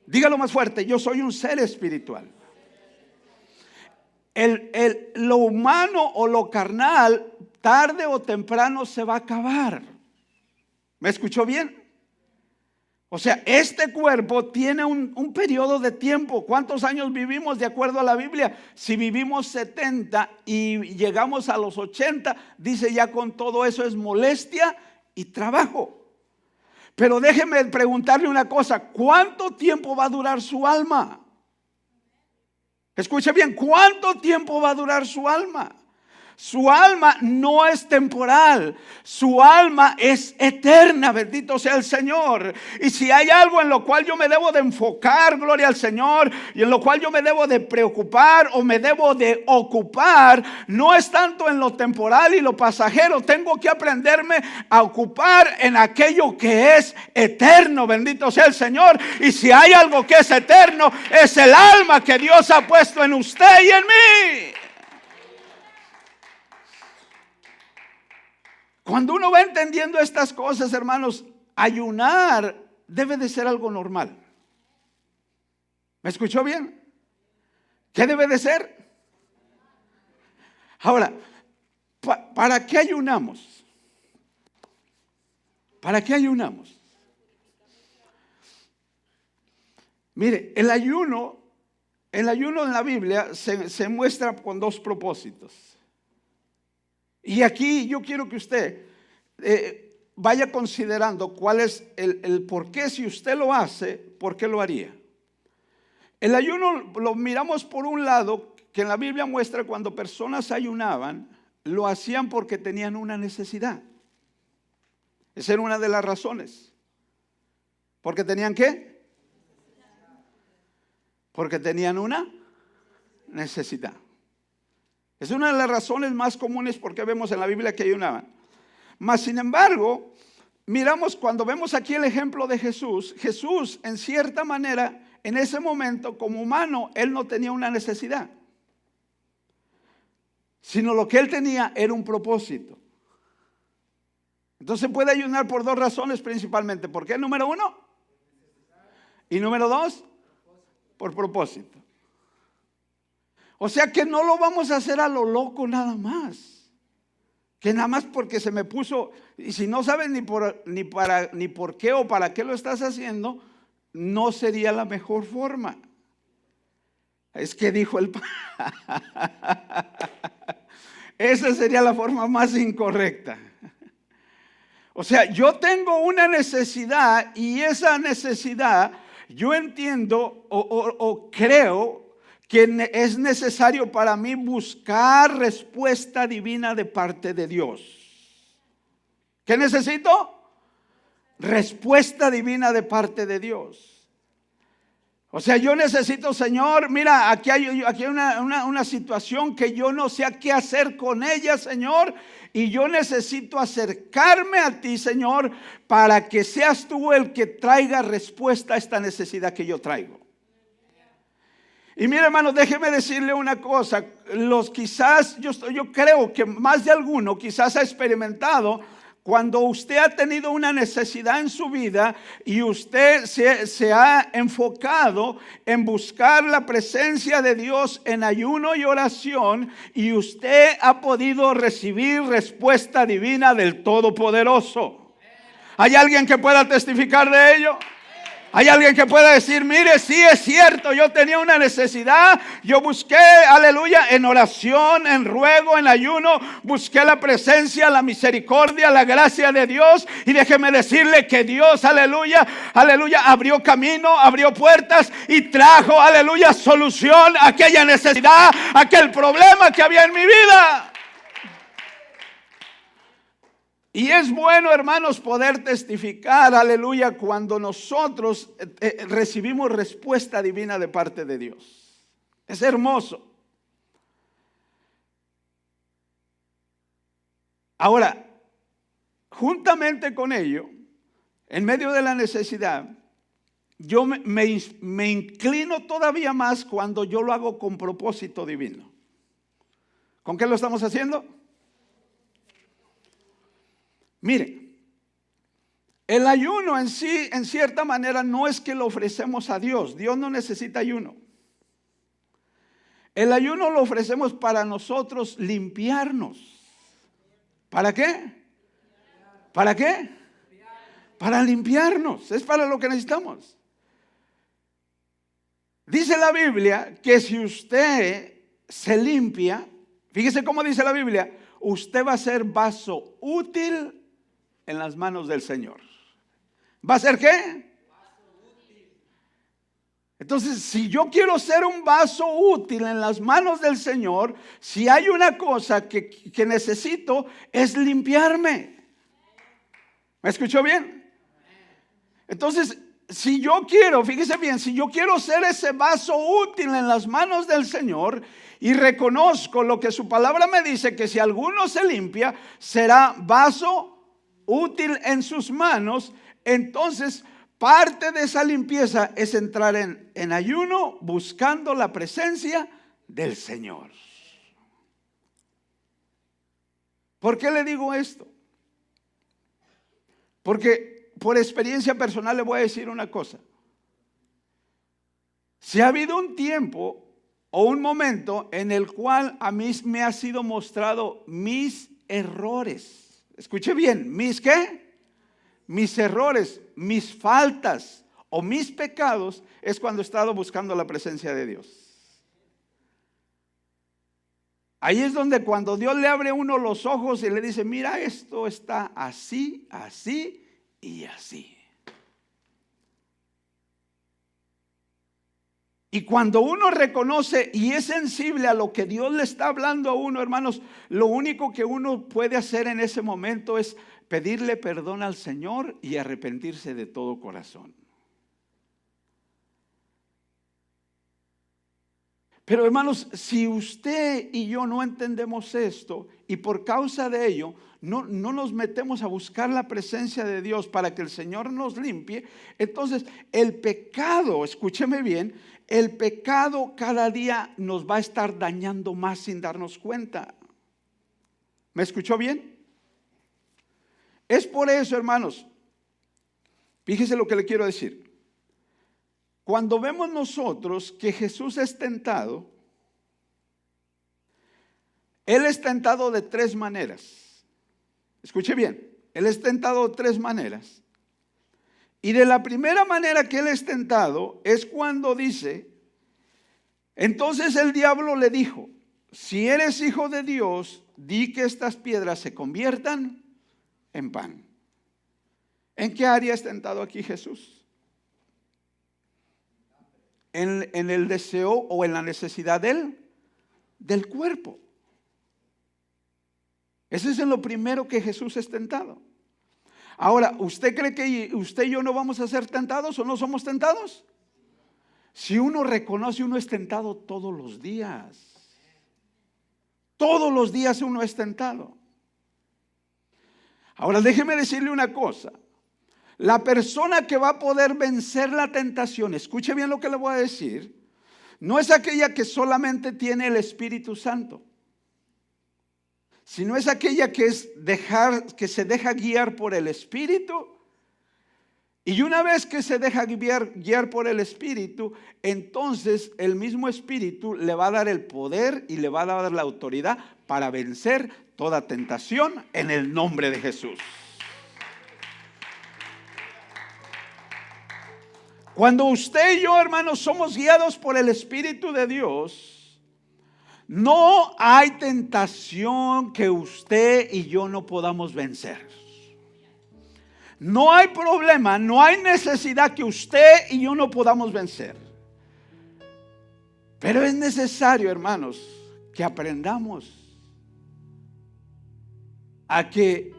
Dígalo más fuerte, yo soy un ser espiritual. Lo humano o lo carnal, tarde o temprano se va a acabar. ¿Me escuchó bien? O sea, este cuerpo tiene un periodo de tiempo. ¿Cuántos años vivimos de acuerdo a la Biblia? Si vivimos 70 y llegamos a los 80, dice ya con todo eso es molestia y trabajo. Pero déjeme preguntarle una cosa, ¿cuánto tiempo va a durar su alma? Escuche bien, ¿cuánto tiempo va a durar su alma? Su alma no es temporal, su alma es eterna, bendito sea el Señor. Y si hay algo en lo cual yo me debo de enfocar, gloria al Señor, y en lo cual yo me debo de preocupar o me debo de ocupar, no es tanto en lo temporal y lo pasajero. Tengo que aprenderme a ocupar en aquello que es eterno, bendito sea el Señor. Y si hay algo que es eterno, es el alma que Dios ha puesto en usted y en mí. Cuando uno va entendiendo estas cosas, hermanos, ayunar debe de ser algo normal. ¿Me escuchó bien? ¿Qué debe de ser? Ahora, ¿para qué ayunamos? ¿Para qué ayunamos? Mire, el ayuno en la Biblia se muestra con dos propósitos. Y aquí yo quiero que usted vaya considerando cuál es el por qué, si usted lo hace, por qué lo haría. El ayuno lo miramos por un lado, que en la Biblia muestra cuando personas ayunaban, lo hacían porque tenían una necesidad. Esa era una de las razones. ¿Porque tenían qué? Porque tenían una necesidad. Es una de las razones más comunes por qué vemos en la Biblia que ayunaban. Mas sin embargo, miramos cuando vemos aquí el ejemplo de Jesús. Jesús, en cierta manera, en ese momento, como humano, él no tenía una necesidad, sino lo que él tenía era un propósito. Entonces puede ayunar por dos razones principalmente. ¿Por qué? Número uno. Y número dos, por propósito. O sea que no lo vamos a hacer a lo loco nada más. Que nada más porque se me puso, y si no sabes ni por qué o para qué lo estás haciendo, no sería la mejor forma. Es que dijo el esa sería la forma más incorrecta. O sea, yo tengo una necesidad y esa necesidad yo entiendo o creo que es necesario para mí buscar respuesta divina de parte de Dios. ¿Qué necesito? Respuesta divina de parte de Dios. O sea, yo necesito, Señor, mira, aquí hay una situación que yo no sé qué hacer con ella, Señor. Y yo necesito acercarme a ti, Señor, para que seas tú el que traiga respuesta a esta necesidad que yo traigo. Y mire, hermano, déjeme decirle una cosa. Yo creo que más de alguno quizás ha experimentado cuando usted ha tenido una necesidad en su vida y usted se ha enfocado en buscar la presencia de Dios en ayuno y oración, y usted ha podido recibir respuesta divina del Todopoderoso. ¿Hay alguien que pueda testificar de ello? Hay alguien que pueda decir, mire, sí es cierto, yo tenía una necesidad, yo busqué, aleluya, en oración, en ruego, en ayuno, busqué la presencia, la misericordia, la gracia de Dios, y déjeme decirle que Dios, aleluya, aleluya, abrió camino, abrió puertas y trajo, aleluya, solución a aquella necesidad, a aquel problema que había en mi vida. Y es bueno, hermanos, poder testificar, aleluya, cuando nosotros recibimos respuesta divina de parte de Dios. Es hermoso. Ahora, juntamente con ello, en medio de la necesidad, yo me inclino todavía más cuando yo lo hago con propósito divino. ¿Con qué lo estamos haciendo? Mire, el ayuno en sí, en cierta manera, no es que lo ofrecemos a Dios. Dios no necesita ayuno. El ayuno lo ofrecemos para nosotros limpiarnos. ¿Para qué? ¿Para qué? Para limpiarnos. Es para lo que necesitamos. Dice la Biblia que si usted se limpia, fíjese cómo dice la Biblia, usted va a ser vaso útil en las manos del Señor. ¿Va a ser qué? Entonces, si yo quiero ser un vaso útil en las manos del Señor, si hay una cosa que necesito, es limpiarme. ¿Me escuchó bien? Entonces, si yo quiero, fíjese bien, si yo quiero ser ese vaso útil en las manos del Señor, y reconozco lo que su palabra me dice, que si alguno se limpia, será vaso útil en sus manos. Entonces parte de esa limpieza es entrar en ayuno, buscando la presencia del Señor. ¿Por qué le digo esto? Porque por experiencia personal le voy a decir una cosa. Si ha habido un tiempo o un momento en el cual a mí me ha sido mostrado mis errores. Escuche bien, ¿mis qué? Mis errores, mis faltas o mis pecados, es cuando he estado buscando la presencia de Dios. Ahí es donde cuando Dios le abre a uno los ojos y le dice, mira, esto está así, así y así. Y cuando uno reconoce y es sensible a lo que Dios le está hablando a uno, hermanos, lo único que uno puede hacer en ese momento es pedirle perdón al Señor y arrepentirse de todo corazón. Pero hermanos, si usted y yo no entendemos esto y por causa de ello no nos metemos a buscar la presencia de Dios para que el Señor nos limpie, entonces el pecado, escúcheme bien, el pecado cada día nos va a estar dañando más sin darnos cuenta. ¿Me escuchó bien? Es por eso, hermanos, fíjese lo que le quiero decir. Cuando vemos nosotros que Jesús es tentado, Él es tentado de tres maneras. Escuche bien, Él es tentado de tres maneras. Y de la primera manera que Él es tentado es cuando dice, entonces el diablo le dijo, si eres hijo de Dios, di que estas piedras se conviertan en pan. ¿En qué área es tentado aquí Jesús? En el deseo o en la necesidad del cuerpo. Ese es en lo primero que Jesús es tentado. Ahora, ¿usted cree que usted y yo no vamos a ser tentados o no somos tentados? Si uno reconoce, uno es tentado todos los días. Todos los días uno es tentado. Ahora déjeme decirle una cosa. La persona que va a poder vencer la tentación, escuche bien lo que le voy a decir, no es aquella que solamente tiene el Espíritu Santo, sino es aquella que se deja guiar por el Espíritu. Y una vez que se deja guiar por el Espíritu, entonces el mismo Espíritu le va a dar el poder y le va a dar la autoridad para vencer toda tentación en el nombre de Jesús. Cuando usted y yo, hermanos, somos guiados por el Espíritu de Dios, no hay tentación que usted y yo no podamos vencer. No hay problema, no hay necesidad que usted y yo no podamos vencer. Pero es necesario, hermanos, que aprendamos a que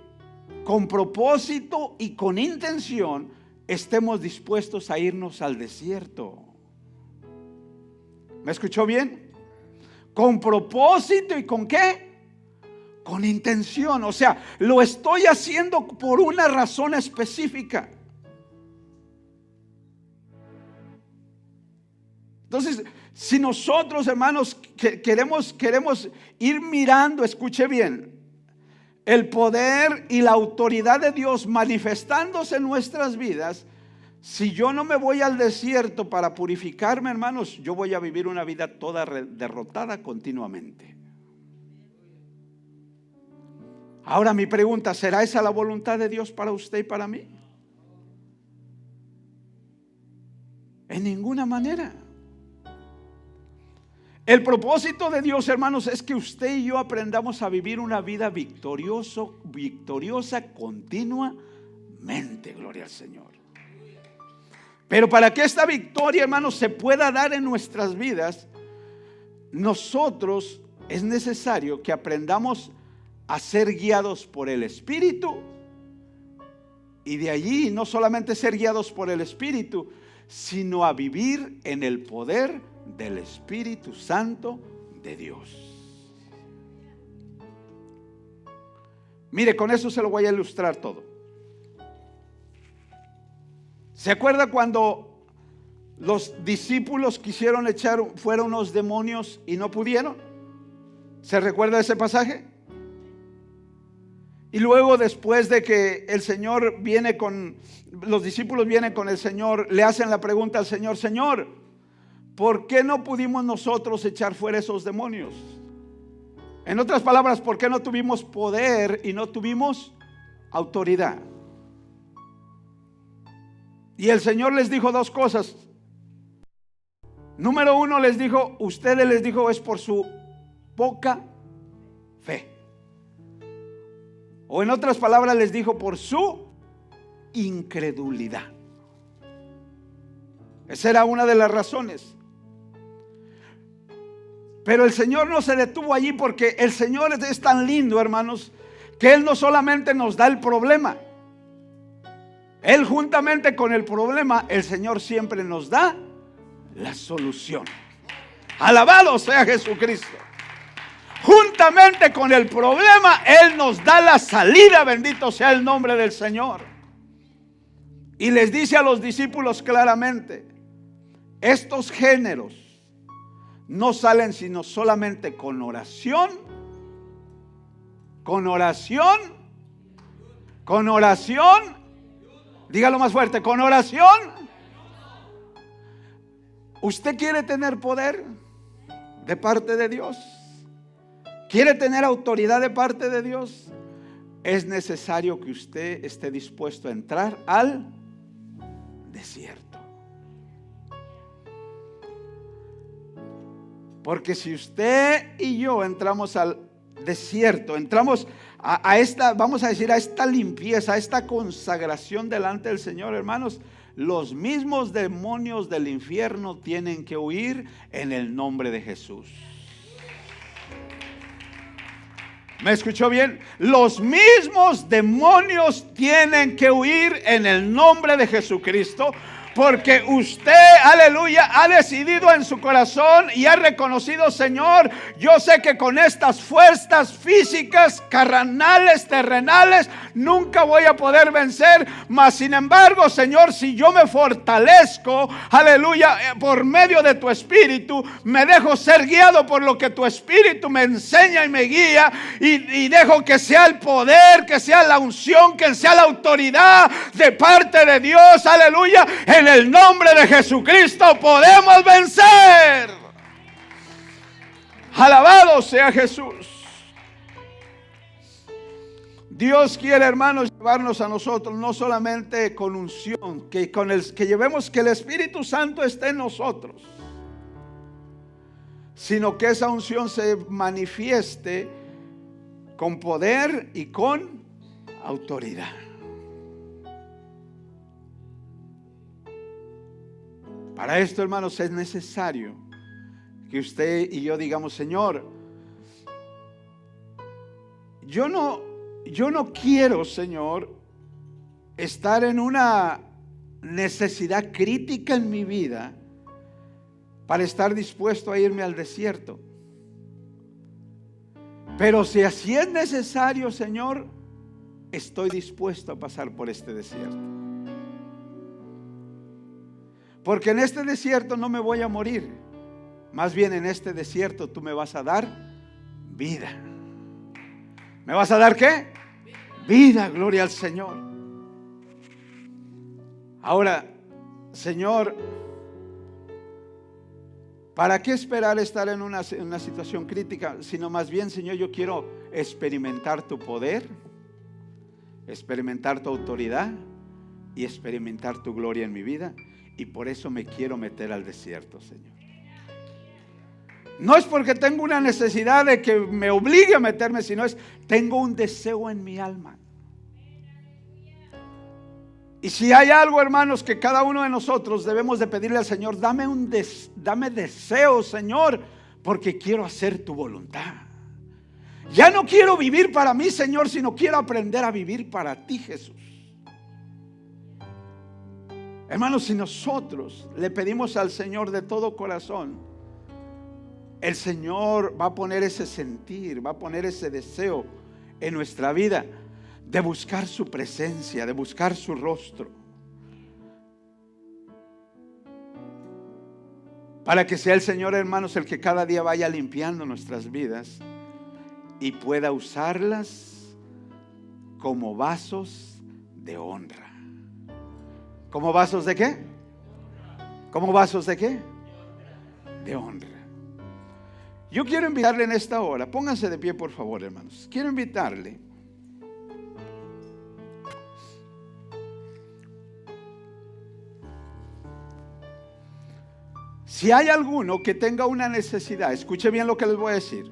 con propósito y con intención estemos dispuestos a irnos al desierto. ¿Me escuchó bien? Con propósito y con ¿qué? Con intención. O sea, lo estoy haciendo por una razón específica. Entonces, si nosotros, hermanos, queremos ir mirando, escuche bien, el poder y la autoridad de Dios manifestándose en nuestras vidas, si yo no me voy al desierto para purificarme, hermanos, yo voy a vivir una vida toda derrotada continuamente. Ahora mi pregunta, ¿será esa la voluntad de Dios para usted y para mí? En ninguna manera. El propósito de Dios, hermanos, es que usted y yo aprendamos a vivir una vida victoriosa continuamente, gloria al Señor. Pero para que esta victoria, hermanos, se pueda dar en nuestras vidas, nosotros es necesario que aprendamos a ser guiados por el Espíritu, y de allí no solamente ser guiados por el Espíritu, sino a vivir en el poder del Espíritu Santo de Dios. Mire, con eso se lo voy a ilustrar todo. ¿Se acuerda cuando los discípulos quisieron echar fuera unos demonios y no pudieron? ¿Se recuerda ese pasaje? Y luego, después de que el Señor viene con, los discípulos vienen con el Señor, le hacen la pregunta al Señor: Señor, ¿por qué no pudimos nosotros echar fuera esos demonios? En otras palabras, ¿por qué no tuvimos poder y no tuvimos autoridad? Y el Señor les dijo dos cosas. Número uno, les dijo, ustedes les dijo, es por su poca fe. O en otras palabras les dijo, por su incredulidad. Esa era una de las razones. Pero el Señor no se detuvo allí, porque el Señor es tan lindo, hermanos, que Él no solamente nos da el problema. Él, juntamente con el problema, el Señor siempre nos da la solución. Alabado sea Jesucristo. Juntamente con el problema, Él nos da la salida. Bendito sea el nombre del Señor. Y les dice a los discípulos claramente: estos géneros no salen sino solamente con oración Con oración, dígalo más fuerte, con oración. ¿Usted quiere tener poder de parte de Dios? ¿Quiere tener autoridad de parte de Dios? Es necesario que usted esté dispuesto a entrar al desierto. Porque si usted y yo entramos al desierto, entramos a esta, vamos a decir, a esta limpieza, a esta consagración delante del Señor, hermanos, los mismos demonios del infierno tienen que huir en el nombre de Jesús. ¿Me escuchó bien? Los mismos demonios tienen que huir en el nombre de Jesucristo. Porque usted, aleluya, ha decidido en su corazón y ha reconocido: Señor, yo sé que con estas fuerzas físicas, carnales, terrenales, nunca voy a poder vencer. Mas sin embargo, Señor, si yo me fortalezco, aleluya, por medio de tu Espíritu, me dejo ser guiado por lo que tu Espíritu me enseña y me guía, y dejo que sea el poder, que sea la unción, que sea la autoridad de parte de Dios, aleluya. En el nombre de Jesucristo podemos vencer. Alabado sea Jesús. Dios quiere, hermanos, llevarnos a nosotros no solamente con unción, que llevemos, que el Espíritu Santo esté en nosotros, sino que esa unción se manifieste con poder y con autoridad. Para esto, hermanos, es necesario que usted y yo digamos: Señor, yo no quiero, Señor, estar en una necesidad crítica en mi vida para estar dispuesto a irme al desierto. Pero si así es necesario, Señor, estoy dispuesto a pasar por este desierto. Porque en este desierto no me voy a morir. Más bien en este desierto tú me vas a dar vida. ¿Me vas a dar qué? Vida, gloria al Señor. Ahora, Señor, ¿para qué esperar estar en una situación crítica? Sino más bien, Señor, yo quiero experimentar tu poder, experimentar tu autoridad y experimentar tu gloria en mi vida. Y por eso me quiero meter al desierto, Señor. No es porque tengo una necesidad de que me obligue a meterme, sino tengo un deseo en mi alma. Y si hay algo, hermanos, que cada uno de nosotros debemos de pedirle al Señor: dame deseo, Señor, porque quiero hacer tu voluntad. Ya no quiero vivir para mí, Señor, sino quiero aprender a vivir para ti, Jesús. Hermanos, si nosotros le pedimos al Señor de todo corazón, el Señor va a poner ese sentir, va a poner ese deseo en nuestra vida de buscar su presencia, de buscar su rostro, para que sea el Señor, hermanos, el que cada día vaya limpiando nuestras vidas y pueda usarlas como vasos de honra. ¿Como vasos de qué? ¿Como vasos de qué? De honra. Yo quiero invitarle en esta hora, pónganse de pie por favor, hermanos. Quiero invitarle si hay alguno que tenga una necesidad. Escuche bien lo que les voy a decir.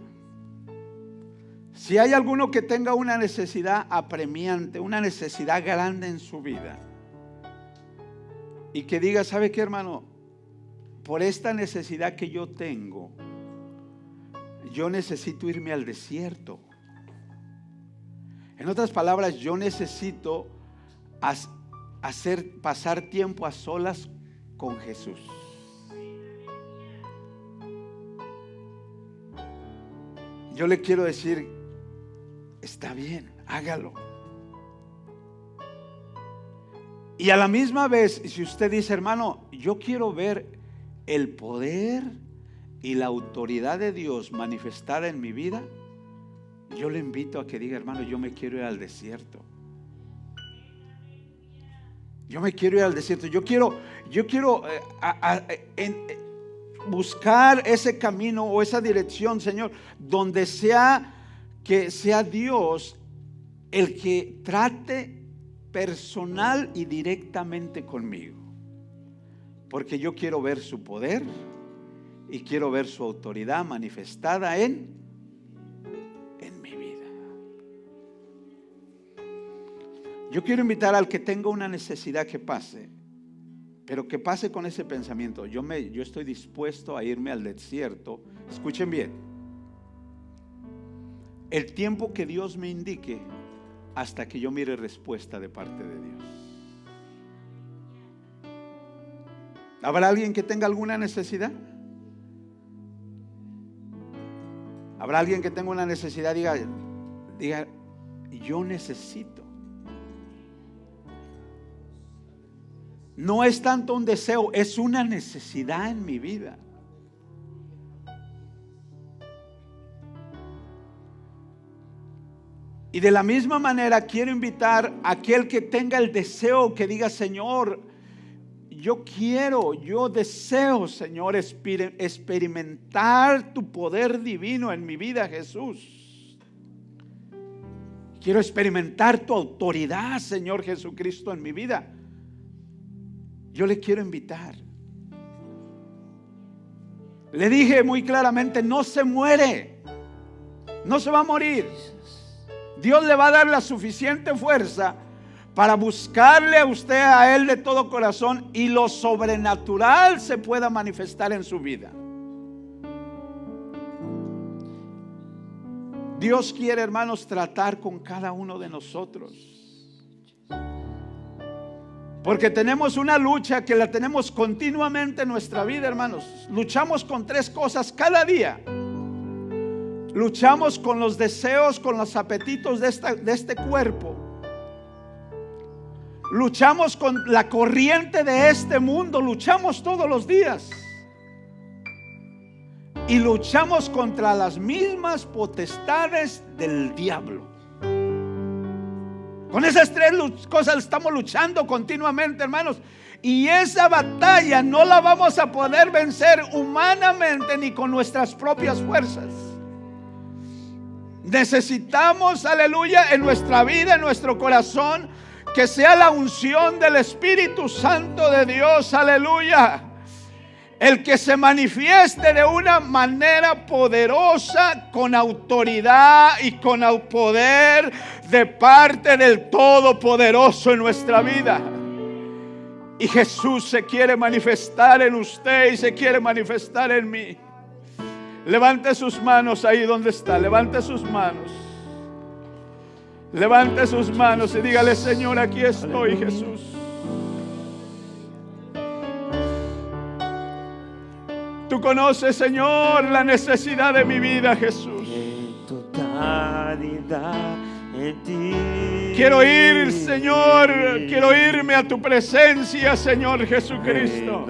Si hay alguno que tenga una necesidad apremiante, una necesidad grande en su vida, y que diga: ¿sabe qué, hermano? Por esta necesidad que yo tengo, yo necesito irme al desierto. En otras palabras, yo necesito pasar tiempo a solas con Jesús. Yo le quiero decir: está bien, hágalo. Y a la misma vez, si usted dice: hermano, yo quiero ver el poder y la autoridad de Dios manifestada en mi vida, yo le invito a que diga: hermano, yo me quiero ir al desierto. Yo me quiero ir al desierto. Yo quiero buscar ese camino o esa dirección, Señor, donde que sea Dios el que trate personal y directamente conmigo. Porque yo quiero ver su poder y quiero ver su autoridad manifestada en mi vida. Yo quiero invitar al que tenga una necesidad que pase, pero que pase con ese pensamiento. Yo estoy dispuesto a irme al desierto. Escuchen bien. El tiempo que Dios me indique, hasta que yo mire respuesta de parte de Dios. ¿Habrá alguien que tenga alguna necesidad? ¿Habrá alguien que tenga una necesidad? Diga, yo necesito. No es tanto un deseo, es una necesidad en mi vida. Y de la misma manera quiero invitar a aquel que tenga el deseo, que diga, Señor, yo deseo, Señor, experimentar tu poder divino en mi vida, Jesús. Quiero experimentar tu autoridad, Señor Jesucristo, en mi vida. Yo le quiero invitar. Le dije muy claramente, no se muere, no se va a morir. Dios le va a dar la suficiente fuerza para buscarle a usted, a Él de todo corazón, y lo sobrenatural se pueda manifestar en su vida. Dios quiere, hermanos, tratar con cada uno de nosotros. Porque tenemos una lucha que la tenemos continuamente en nuestra vida, hermanos. Luchamos con 3 cosas cada día. Luchamos con los deseos, con los apetitos de este cuerpo. Luchamos con la corriente de este mundo. Luchamos todos los días. Y luchamos contra las mismas potestades del diablo. Con esas 3 cosas estamos luchando continuamente, hermanos. Y esa batalla no la vamos a poder vencer humanamente ni con nuestras propias fuerzas. Necesitamos, aleluya, en nuestra vida, en nuestro corazón, que sea la unción del Espíritu Santo de Dios, aleluya, el que se manifieste de una manera poderosa, con autoridad y con el poder de parte del Todopoderoso en nuestra vida. Y Jesús se quiere manifestar en usted y se quiere manifestar en mí. Levante sus manos ahí donde está. Levante sus manos. Levante sus manos y dígale, Señor, aquí estoy, Jesús. Tú conoces, Señor, la necesidad de mi vida, Jesús. Quiero ir, Señor, quiero irme a tu presencia, Señor Jesucristo,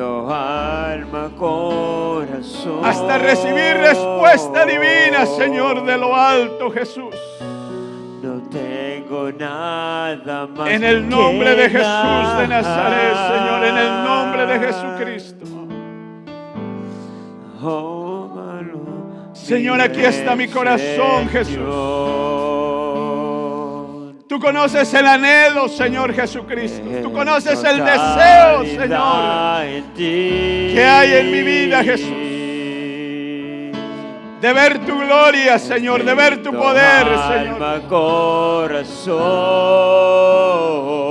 hasta recibir respuesta divina, Señor, de lo alto, Jesús. No tengo nada más. En el nombre de Jesús de Nazaret, Señor, en el nombre de Jesucristo. Señor, aquí está mi corazón, Jesús. Tú conoces el anhelo, Señor Jesucristo. Tú conoces el deseo, Señor, que hay en mi vida, Jesús. De ver tu gloria, Señor, de ver tu poder, Señor.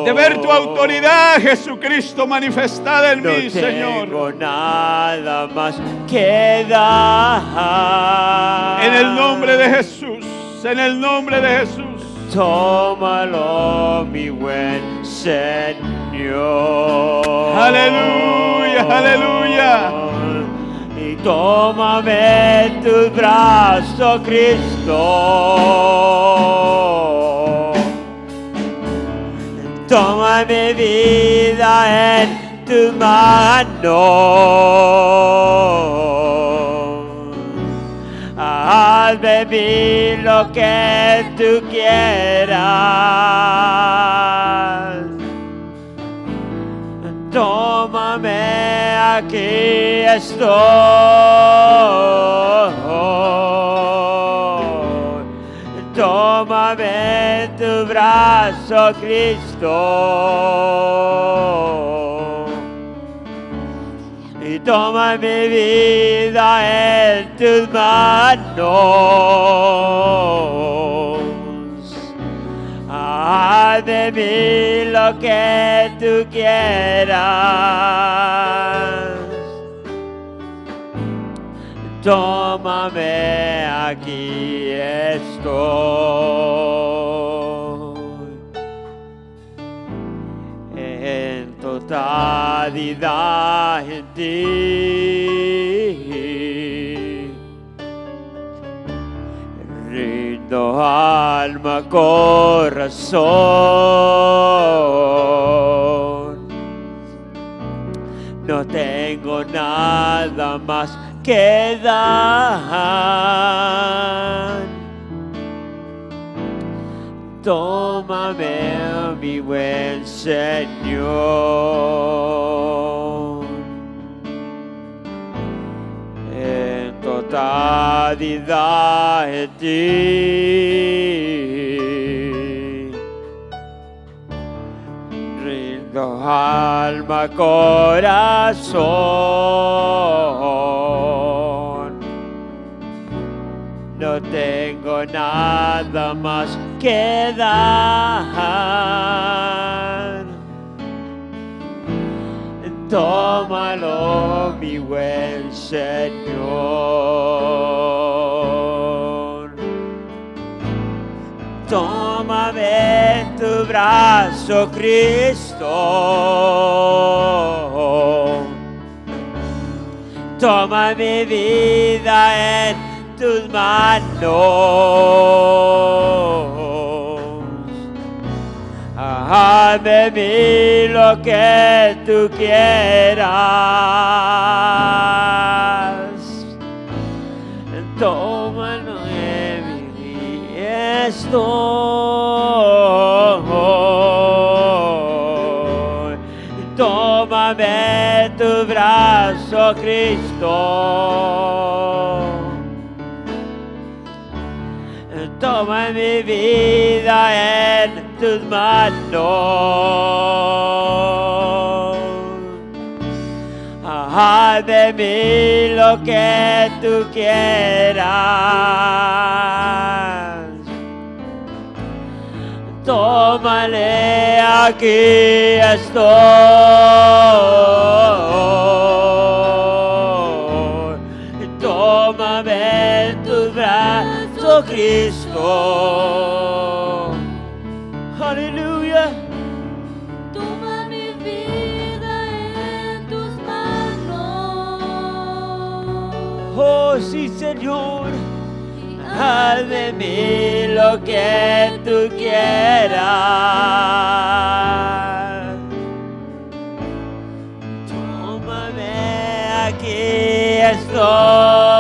De ver tu autoridad, Jesucristo, manifestada en mí, Señor. No tengo nada más que dar. En el nombre de Jesús, en el nombre de Jesús. Tómalo, mi buen Señor. Aleluya, aleluya. Y tómame en tus brazos, Cristo. Toma mi vida en tu mano. Hazme vivir lo que tú quieras. aquí estoy. Tómame en tu brazo, Cristo. Y toma mi vida en tus manos. Haz de mí lo que tú quieras. Tómame, aquí estoy. En totalidad en ti. Rindo alma, corazón. No tengo nada más que dar. Tómame, mi buen Señor. En totalidad en ti. Rindo alma, corazón. No tengo nada más que dar. Tómalo, mi buen Señor. Tómame en tu brazo, Cristo. Toma mi vida en tus manos. Haz de mí lo que tú quieras. Tómalo en mí, estoy. Tómame en tu brazo, Cristo. Toma mi vida en tus manos. Haz de mí lo que tú quieras. Tómale, aquí estoy. Tómame en tus brazos, Cristo. Aleluya. Toma mi vida en tus manos. Oh, sí, Señor. Haz de mí lo que tú quieras. Tómame, aquí estoy.